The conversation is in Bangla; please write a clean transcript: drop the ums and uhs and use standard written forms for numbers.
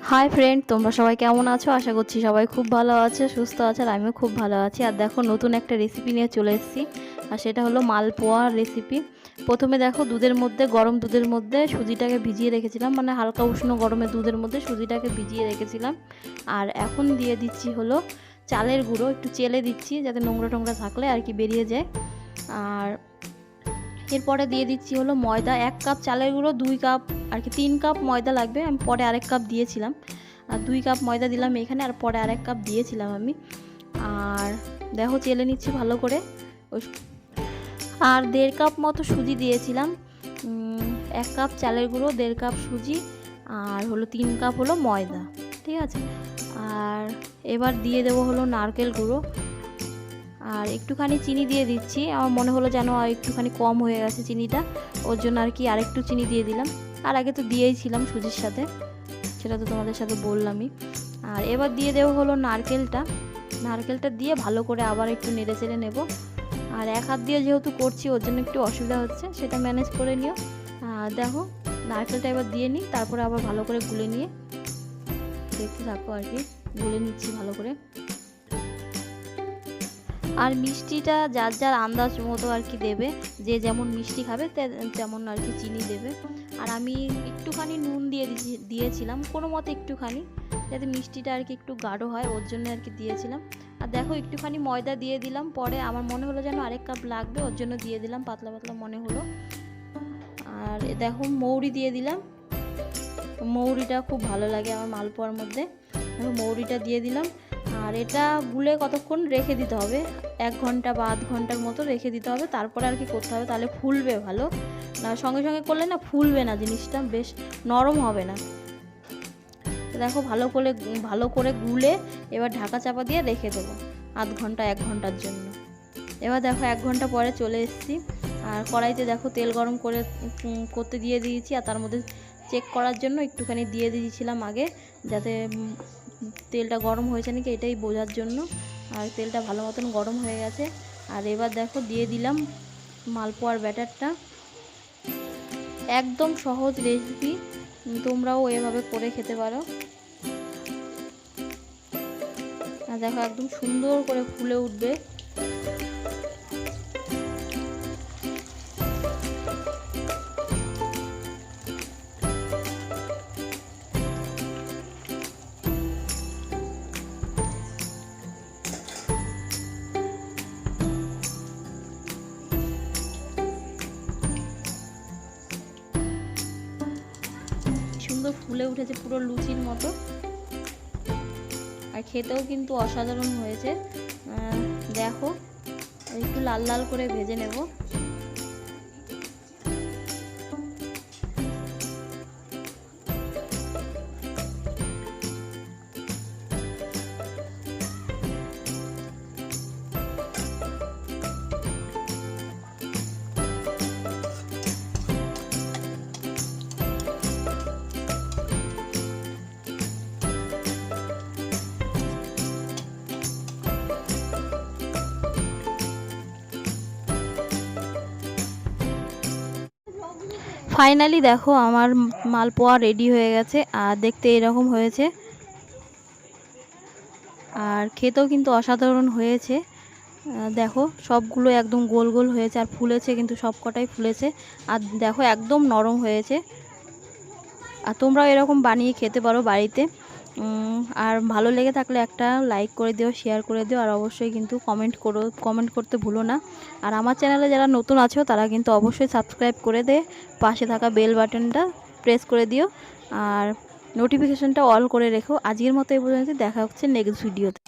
হাই ফ্রেন্ড, তোমরা সবাই কেমন আছো? আশা করছি সবাই খুব ভালো আছে, সুস্থ আছে। আর আমিও খুব ভালো আছি। আর দেখো, নতুন একটা রেসিপি নিয়ে চলে এসেছি। আর সেটা হলো মালপোয়া রেসিপি। প্রথমে দেখো, গরম দুধের মধ্যে সুজিটাকে ভিজিয়ে রেখেছিলাম, মানে হালকা উষ্ণ গরমে দুধের মধ্যে সুজিটাকে ভিজিয়ে রেখেছিলাম। আর এখন দিয়ে দিচ্ছি হলো চালের গুঁড়ো, একটু চেলে দিচ্ছি যাতে নোংরা টোংরা থাকলে আর কি বেরিয়ে যায়। আর এরপরে দিয়ে দিচ্ছি হলো ময়দা। 1 কাপ চালের গুঁড়ো 2 কাপ আর কি 3 কাপ ময়দা লাগবে। আমি পরে আরেক কাপ দিয়েছিলাম। আর 2 কাপ ময়দা দিলাম এখানে, আর পরে আরেক কাপ দিয়েছিলাম আমি। আর দেখো, চেলে নিচ্ছি ভালো করে। আর 1.5 কাপ মতো সুজি দিয়েছিলাম। 1 কাপ চালের গুঁড়ো, 1.5 কাপ সুজি, আর হলো 3 কাপ হলো ময়দা। ঠিক আছে। আর এবার দিয়ে দেবো হলো নারকেল গুঁড়ো। আর একটুখানি চিনি দিয়ে দিচ্ছি। আমার মনে হলো যেন একটুখানি কম হয়ে গেছে চিনিটা, ওর জন্য আর কি আরেকটু চিনি দিয়ে দিলাম। আর আগে তো দিয়েইছিলাম সুজির সাথে, সেটা তো তোমাদের সাথে বললামই। আর এবার দিয়ে দেবো হলো নারকেলটা দিয়ে ভালো করে আবার একটু নেড়ে চেড়ে নেব। আর এক হাত দিয়ে যেহেতু করছি, ওর জন্য একটু অসুবিধা হচ্ছে, সেটা ম্যানেজ করে নিও। আর দেখো, নারকেলটা এবার দিয়ে নিই, তারপরে আবার ভালো করে গুলে নিয়ে দেখতে থাকো আর কি। গুলে নিচ্ছি ভালো করে। আর মিষ্টিটা যার যার আন্দাজ মতো আর কি দেবে, যে যেমন মিষ্টি খাবে তেমন আর কি চিনি দেবে। আর আমি একটুখানি নুন দিয়েছিলাম কোনো মতে, একটুখানি, যাতে মিষ্টিটা আর কি একটু গাঢ় হয়, ওর জন্য আর কি দিয়েছিলাম। আর দেখো, একটুখানি ময়দা দিয়ে দিলাম, পরে আমার মনে হলো যেন আরেক কাপ লাগবে, ওর জন্য দিয়ে দিলাম, পাতলা পাতলা মনে হলো। আর দেখো, মৌরি দিয়ে দিলাম। মৌরিটা খুব ভালো লাগে আমার মালপোয়ার মধ্যে। মৌরিটা দিয়ে দিলাম। আর এটা গুলে কতক্ষণ রেখে দিতে হবে, 1 ঘন্টা বা আধ ঘন্টার মতো রেখে দিতে হবে। তারপরে আর কি করতে হবে, তাহলে ফুলবে ভালো। না সঙ্গে সঙ্গে করলে না ফুলবে না, জিনিসটা বেশ নরম হবে না। দেখো, ভালো করে গুলে এবার ঢাকা চাপা দিয়ে রেখে দেবো আধ ঘন্টা 1 ঘন্টার জন্য। এবার দেখো, 1 ঘন্টা পরে চলে এসেছি। আর কড়াইতে দেখো তেল গরম করতে দিয়ে দিয়েছি। আর তার মধ্যে চেক করার জন্য একটুখানি দিয়ে দিয়েছিলাম আগে, যাতে তেলটা গরম হয়েছে নাকি এটাই বোঝার জন্য। আর তেলটা ভালো মতন গরম হয়ে গেছে। আর এবার দেখো, দিয়ে দিলাম মালপোয়ার ব্যাটারটা। একদম সহজ রেসিপি, তোমরাও এভাবে করে খেতে পারো। আর দেখো, একদম সুন্দর করে ফুলে উঠবে। সুন্দর ফুলে উঠেছে, পুরো লুচির মতো। আর খেতেও কিন্তু অসাধারণ হয়েছে। দেখো, একটু লাল লাল করে ভেজে নেব। ফাইনালি দেখো, আমার মালপোয়া রেডি হয়ে গেছে। আর দেখতে এরকম হয়েছে, আর খেতেও কিন্তু অসাধারণ হয়েছে। দেখো, সবগুলো একদম গোল গোল হয়েছে, আর ফুলেছে কিন্তু সবকটাই ফুলেছে। আর দেখো, একদম নরম হয়েছে। আর তোমরাও এরকম বানিয়ে খেতে পারো বাড়িতে। আর ভালো লেগে থাকলে একটা লাইক করে দিও, শেয়ার করে দিও। আর অবশ্যই কিন্তু কমেন্ট করতে ভুলো না। আর আমার চ্যানেলে যারা নতুন আছো, তারা কিন্তু অবশ্যই সাবস্ক্রাইব করে দে, পাশে থাকা বেল বাটনটা প্রেস করে দিও, আর নোটিফিকেশনটা অল করে রেখো। আজকের মতো এই পর্যন্ত, দেখা হচ্ছে নেক্সট ভিডিওতে।